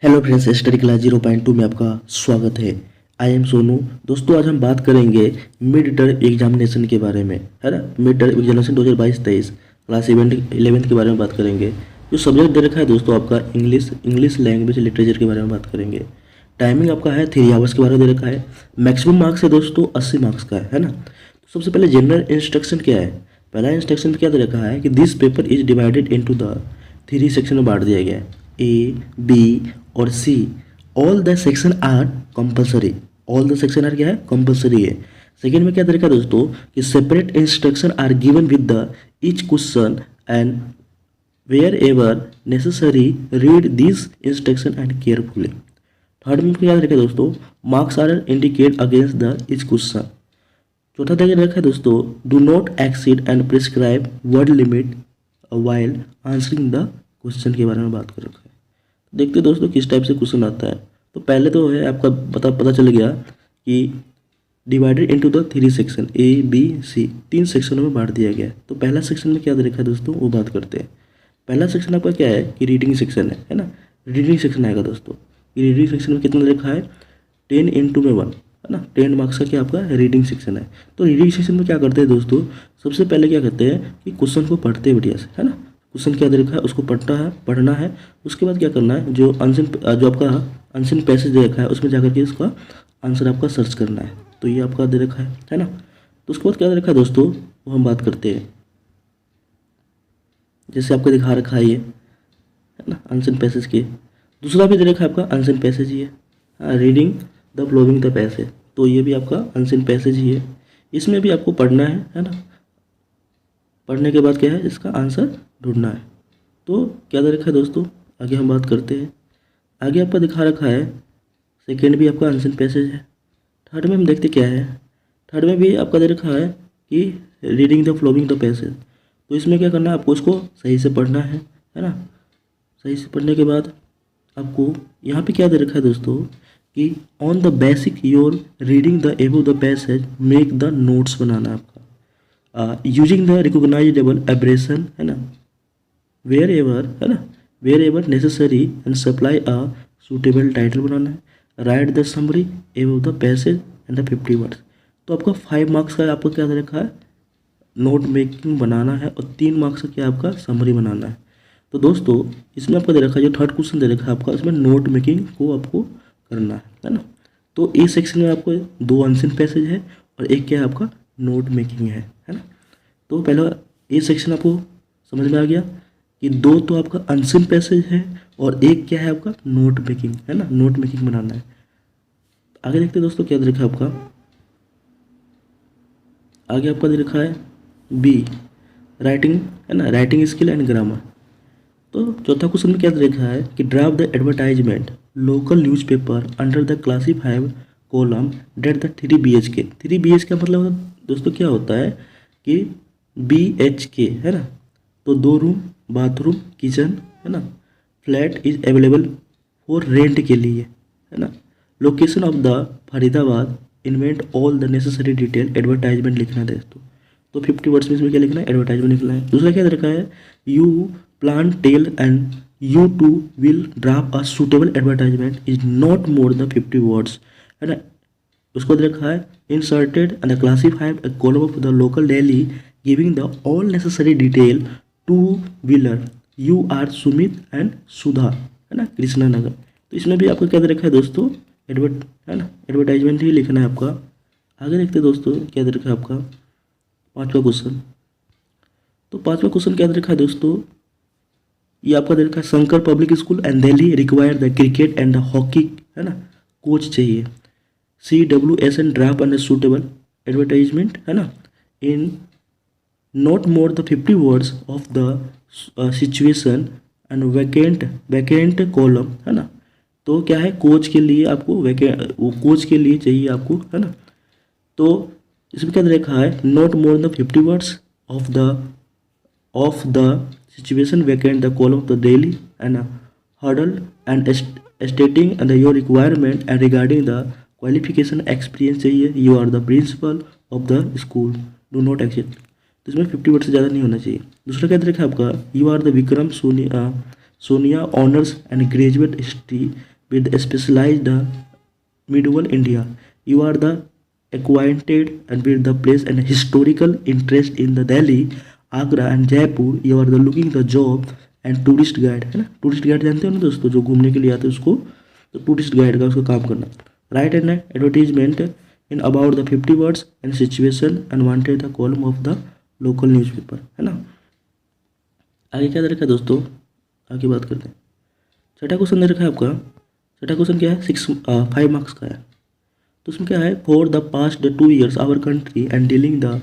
Hello friends, study class 0.2 में आपका स्वागत है। I am Sonu. दोस्तों, आज हम बात करेंगे मिड टर्म एग्जामिनेशन के बारे में, है ना। Mid term examination 2022-23 class 11th के बारे में बात करेंगे। जो सब्जेक्ट दे रखा है दोस्तों आपका इंग्लिश लैंग्वेज लिटरेचर के बारे में बात करेंगे। टाइमिंग आपका है 3 आवर्स के बारे में दे रखा है। मैक्सिमम मार्क्स है दोस्तों 80 मार्क्स का है ना। तो सबसे पहले जनरल इंस्ट्रक्शन क्या है। पहला इंस्ट्रक्शन क्या दे रखा है कि this paper is divided into the 3 section में बांट दिया गया है, ए, बी और C. All the section are compulsory. All the section are क्या है, कंपलसरी है। सेकेंड में क्या तरीका दोस्तों कि separate instruction are given with the each question and wherever necessary read this instruction and carefully. Third में क्या तरीका दोस्तों, marks are indicate against the each question. चौथा तरीका रखा है दोस्तों, do not exceed and prescribe word limit while answering the question के बारे में बात कर रखा है। देखते दोस्तों किस टाइप से क्वेश्चन आता है। तो पहले तो है आपका पता चल गया कि divided into the 3 section, A B C, 3 सेक्शनों में बांट दिया गया है। तो पहला सेक्शन में क्या दे रखा है दोस्तों, वो बात करते हैं। पहला सेक्शन आपका क्या है कि रीडिंग सेक्शन है ना। रीडिंग सेक्शन आएगा दोस्तों। रीडिंग सेक्शन में कितना दे रखा है, 10 × 1 है ना। 10 मार्क्स का क्या आपका रीडिंग सेक्शन है। तो रीडिंग सेक्शन में क्या करते हैं दोस्तों, सबसे पहले क्या करते हैं कि क्वेश्चन को पढ़ते हैं बढ़िया से, है ना। क्वेश्चन क्या दे रखा है उसको पढ़ना है। उसके बाद क्या करना है, जो आपका अनसीन पैसेज दे रखा है उसमें जाकर के इसका आंसर आपका सर्च करना है। तो ये आपका दे रखा है ना। तो उसके बाद क्या दे रखा है दोस्तों, वो हम बात करते हैं। जैसे आपको दिखा रखा है ये, है ना, अनसीन पैसेज के। दूसरा भी दे रखा है आपका अनसीन पैसेज ही है, हाँ, reading the following the passage. तो ये भी आपका अनसीन पैसेज ही है। इसमें भी आपको पढ़ना है ना। पढ़ने के बाद क्या है, इसका आंसर ढूंढना है। तो क्या दे रखा है दोस्तों, आगे हम बात करते हैं। आगे आपका दिखा रखा है सेकेंड भी आपका अनसीन पैसेज है। थर्ड में हम देखते क्या है। थर्ड में भी आपका दे रखा है कि reading the following the passage. तो इसमें क्या करना है, आपको इसको सही से पढ़ना है ना। सही से पढ़ने के बाद आपको यहाँ पे क्या दे रखा है दोस्तों कि on the basic your reading the above the passage make the notes बनाना है आपका यूजिंग द रिकॉग्नाइजेबल एब्रेशन, है ना, वेयर एवर, है ना, wherever necessary and supply a suitable title बनाना है। Write the summary above the passage and the 50 words. तो आपका 5 मार्क्स का आपको क्या दे रखा है, नोट मेकिंग बनाना है, और 3 मार्क्स का क्या आपका समरी बनाना है। तो दोस्तों इसमें आपको दे रखा है, जो थर्ड क्वेश्चन दे रखा है आपका, इसमें नोट मेकिंग को आपको करना है ना। तो ए सेक्शन में आपको 2 अनसीन पैसेज है और एक क्या है आपका नोट मेकिंग है ना। तो पहला ए सेक्शन आपको समझ में आ गया कि 2 तो आपका अनसीन पैसेज है और एक क्या है आपका नोट मेकिंग, है ना, नोट मेकिंग बनाना है। आगे देखते हैं दोस्तों क्या दे रखा है आपका। आगे आपका दे रखा है बी, राइटिंग, है ना, राइटिंग स्किल एंड ग्रामर। तो चौथा क्वेश्चन में क्या दे रखा है कि draft the advertisement local newspaper under the classified column date the 3 BHK। 3 BHK का मतलब दोस्तों क्या होता है कि BHK, है ना। तो 2 रूम, बाथरूम, किचन, है ना। Flat is available for rent के लिए, है ना। Location of the Faridabad, invent all the necessary detail. Advertisement लिखना है दोस्तों। तो 50 वर्ड्स में इसमें क्या लिखना है, एडवर्टाइजमेंट लिखना है। दूसरा क्या दे रखा है, you plan tell and you too will draft a suitable advertisement is not more the 50 words, है ना। उसको दे रखा है inserted and classified a column of the local daily giving the all necessary detail two wheeler you are Sumit and Sudha, है ना, कृष्णा नगर। तो इसमें भी आपको क्या दे रखा है दोस्तों, है ना, एडवर्टाइजमेंट ही लिखना है आपका। आगे देखते हैं दोस्तों क्या दे रखा है आपका 5वां क्वेश्चन। तो 5वां क्वेश्चन क्या दे रखा है दोस्तों, ये आपका दे रखा है Shankar public school and Delhi require the cricket and the hockey, है ना, कोच चाहिए। CWSN draft and suitable advertisement, है ना, in not more the 50 words of the situation and vacant column, है ना। तो क्या है, कोच के लिए आपको कोच के लिए चाहिए आपको, है ना। तो इसमें क्या दे रखा है, not more the 50 words of the situation vacant the column of the daily and herald and stating and your requirement and regarding the qualification experience चाहिए। You are the principal of the school, do not exceed. तो इसमें 50 word से ज़्यादा नहीं होना चाहिए। दूसरा क्या देखा आपका, you are the Vikram Sonia honours and graduate history with specialized medieval India. You are the acquainted and with the place and historical interest in the Delhi, Agra and Jaipur. You are the looking the job and tourist guide, है ना. Tourist guide जानते हो ना दोस्तों, जो घूमने के लिए आते हैं उसको, तो टूरिस्ट गाइड का उसका काम करना. Right and advertisement in about the 50 words and situation and wanted the column of the local newspaper, है ना. आगे क्या दे रखा है दोस्तों, आगे बात करते हैं. छठा क्वेश्चन दे रखा है आपका. छठा क्वेश्चन क्या है, 5 मार्क्स का है. तो उसमें क्या है, for the past 2 years our country and dealing the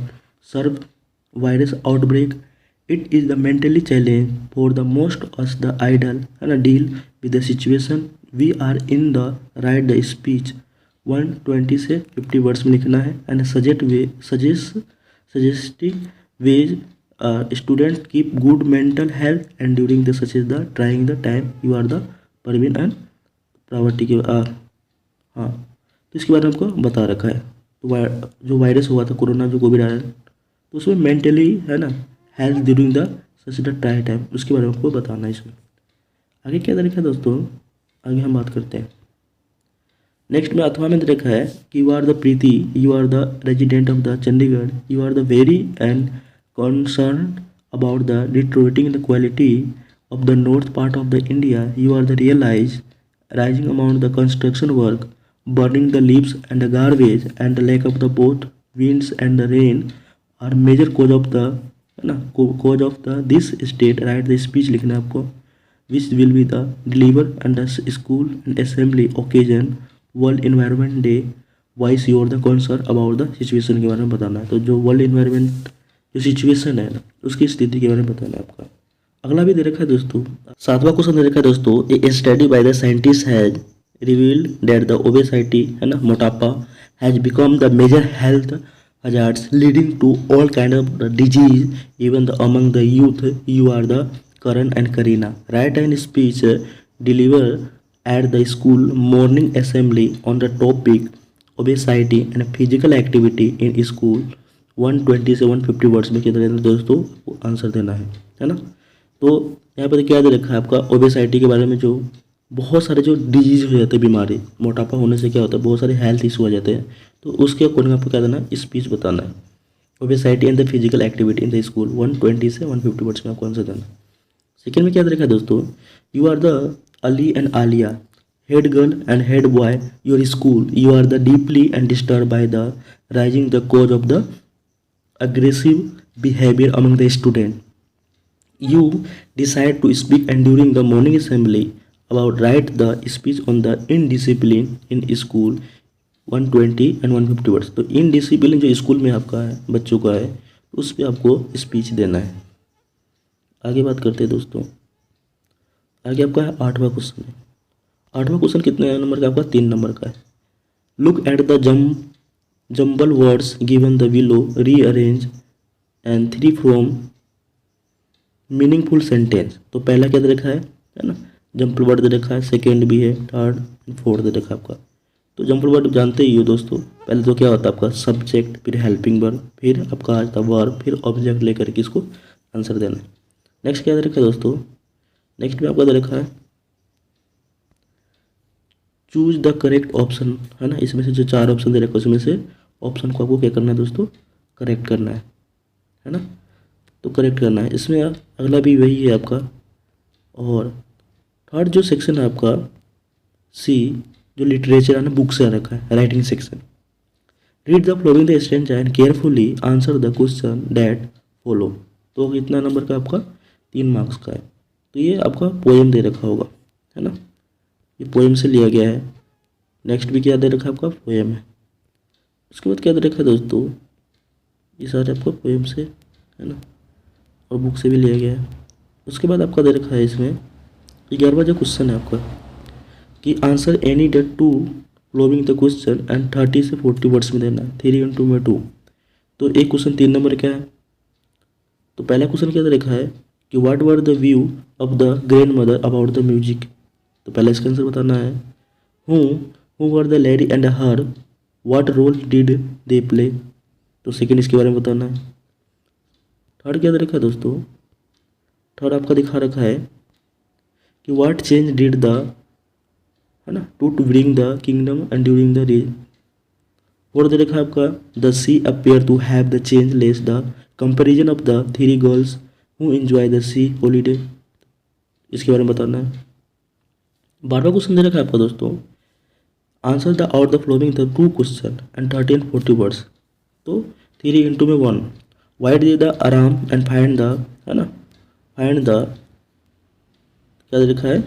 serve virus outbreak, it is the mentally challenge for the most us the idle, है ना, deal with the situation we are in the write the speech 120 से 50 words में लिखना है. And suggesting ways student keep good mental health and during the such is the trying the time you are the Parveen and प्रावर्टी के हाँ. तो इसके बारे में आपको बता रखा है. तो जो वायरस हुआ था कोरोना, जो कोविड आया, तो उसमें मेंटली, है ना, health during the such the try time, उसके बारे में आपको बताना है इसमें. आगे क्या देखा है दोस्तों, आगे हम बात करते हैं. नेक्स्ट में अथवा में देखा है कि you are the Preeti, you are the resident of the Chandigarh, you are the very and concern about the deteriorating the quality of the north part of the India. You are the realize rising amount the construction work, burning the leaves and the garbage and the lack of the both winds and the rain are major cause of the, है ना, cause of the this state. Write the speech लिखना है आपको, which will be the deliver and the school and assembly occasion World Environment Day. Voice your the concern about the situation के बारे में बताना है. तो जो वर्ल्ड इन्वायरमेंट जो सिचुएशन है ना, उसकी स्थिति के बारे में बताना है आपका. अगला भी दे रखा है दोस्तों. 7वां क्वेश्चन दे रखा है दोस्तों. A study by the scientist has revealed that the obesity, है ना, मोटापा, has become the major health hazards leading to all kind of disease even the among the youth. You are the Karan and Kareena. Write and speech deliver at the school morning assembly on the topic obesity and physical activity in school 120 से 150 words में कितना देना दोस्तों, answer देना है ना. तो यहाँ पर क्या दे रखा है आपका, ओबेसाइटी के बारे में, जो बहुत सारे जो डिजीज हो जाते हैं, बीमारी, मोटापा होने से क्या होता है, बहुत सारे हेल्थ इशू हो जाते हैं. तो उसके अकॉर्डिंग आपको क्या देना है, स्पीच बताना है. Obesity and the physical activity in the school 120 से 150 वर्ड्स में आपको आंसर देना है. सेकेंड में क्या दे रखा है दोस्तों, you are the Ali and Alia, head girl and head boy your school. You are the deeply and disturb by the rising the cause of the aggressive behavior among the student. You decide to speak and during the morning assembly about write the speech on the indiscipline in school 120 and 150 words. तो indiscipline जो school में आपका है, बच्चों का है, उस पर आपको स्पीच देना है. आगे बात करते हैं दोस्तों. आगे आपका है 8वां क्वेश्चन है. 8वां क्वेश्चन कितने नंबर का आपका, 3 नंबर का है. Look at the jumble words given the below, rearrange and 3 from meaningful sentence. तो पहला क्या दे रखा है ना, जम्पल वर्ड दे रखा है, सेकेंड भी है, थर्ड फोर्थ दे रखा है आपका. तो जम्पल वर्ड जानते ही हो दोस्तों. पहले तो क्या होता है आपका सब्जेक्ट, फिर हेल्पिंग वर्ब, फिर आपका आता वर्ब, फिर ऑब्जेक्ट लेकर के इसको आंसर देना है. नेक्स्ट क्या दे रखा है दोस्तों, नेक्स्ट में आपका दे रखा है चूज द करेक्ट ऑप्शन, है ना. इसमें से जो 4 ऑप्शन दे रखा है उसमें से ऑप्शन को आपको क्या करना है दोस्तों, करेक्ट करना है ना. तो करेक्ट करना है. इसमें अगला भी वही है आपका. और थर्ड जो सेक्शन है आपका सी, जो लिटरेचर है ना, बुक से आ रखा है, writing section. Read the following the stanza and carefully answer the question that follow. तो कितना नंबर का आपका, 3 मार्क्स का है. तो ये आपका पोएम दे रखा होगा, है ना, ये पोएम से लिया गया है. नेक्स्ट भी क्या दे रखा है आपका, पोएम है. उसके बाद क्या दे रखा है दोस्तों, ये सारे आपको पोएम से, है ना, और बुक से भी लिया गया है. उसके बाद आपका दे रखा है इसमें 11वां जो क्वेश्चन है आपका कि answer any the 2 following the question and 30 से 40 वर्ड्स में देना है. 3 × में 2. तो एक क्वेश्चन 3 नंबर क्या है. तो पहला क्वेश्चन क्या दे रखा है कि what were the view of the grandmother about the music. तो पहला इसका आंसर बताना है. Who were the lady and her, what role did they play. तो सेकेंड इसके बारे में बताना है. थर्ड क्या दे रखा है दोस्तों, थर्ड आपका दिखा रखा है कि व्हाट चेंज डिड द है ना, to bring the kingdom and during the रीज। और दे रखा है आपका the sea appear to have the change less the comparison of the three girls who enjoy the sea holiday. इसके बारे में बताना है। 12वां क्वेश्चन दे रखा है आपका दोस्तों, answer the out the following the two question and 30 and 40 words. तो 3 into में 1, why'd they the Aram and find the, है ना, फाइंड द, क्या दे रखा है,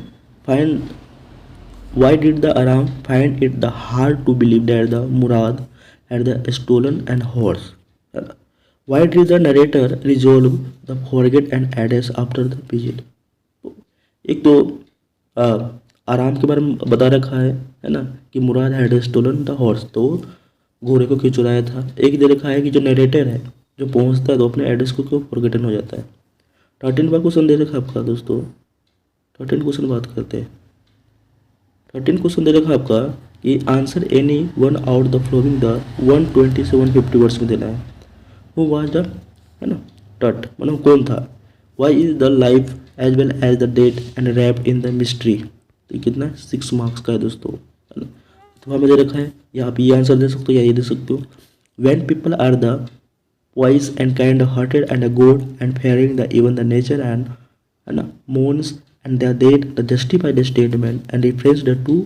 find, why did the Aram find it the hard to believe that the Mourad had the stolen and horse, है ना। Why did the narrator resolve the forget and address after the visit. एक तो आराम के बारे में बता रखा है ना, कि मुराद हैड स्टोलन द हॉर्स, तो घोड़े को क्यों चुराया था। एक दे रखा है कि जो नरेटर है, जो पहुंचता है तो अपने एड्रेस को क्यों फॉरगेटन हो जाता है। 13वां क्वेश्चन दे रखा है आपका दोस्तों, 13 क्वेश्चन बात करते हैं। 13 क्वेश्चन दे रखा है आपका कि answer any one out the following the 120 से 150 वर्ड्स में देना है। हु वाज द, है ना, टट, मतलब कौन था। Why is the life as well as the death and wrapped in the mystery. तो कितना 6 मार्क्स का है दोस्तों, है ना। तो हमें दे रखा है, या आप ये आंसर दे सकते हो या ये दे सकते हो। When people are the wise and kind hearted and a good and fearing the even the nature and, है ना, mourns and their dead the justify the statement and reference the to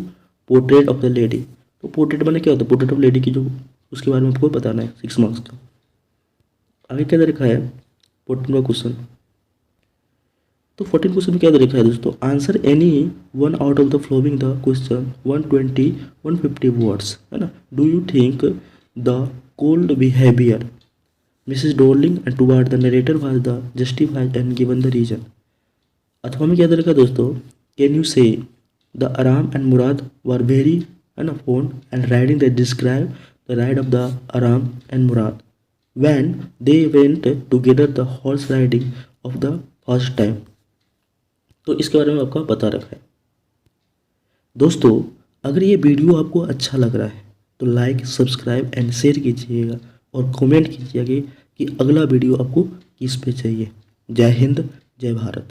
portrait of the lady। तो portrait मैंने क्या होता है, portrait of lady की जो, उसके बारे में आपको बताना है 6 मार्क्स का। आगे क्या दे रखा है 14वां क्वेश्चन। तो 14 क्वेश्चन में क्या दे रखा है दोस्तों, answer any one out of the following the question 120-150 words, है ना। Do you think the cold behaviour Mrs. Dorling and toward the narrator was the justified and given the reason। अथवा में क्या दे रखा है दोस्तों, कैन यू से the Aram and Murad were very, है ना, fond and riding they describe the ride of the आराम and Murad when they went together the horse riding of the first time। तो इसके बारे में आपका बता रखा है दोस्तों। अगर ये वीडियो आपको अच्छा लग रहा है तो लाइक, सब्सक्राइब एंड शेयर कीजिएगा और कमेंट कीजिएगा कि अगला वीडियो आपको किस पे चाहिए। जय हिंद, जय भारत।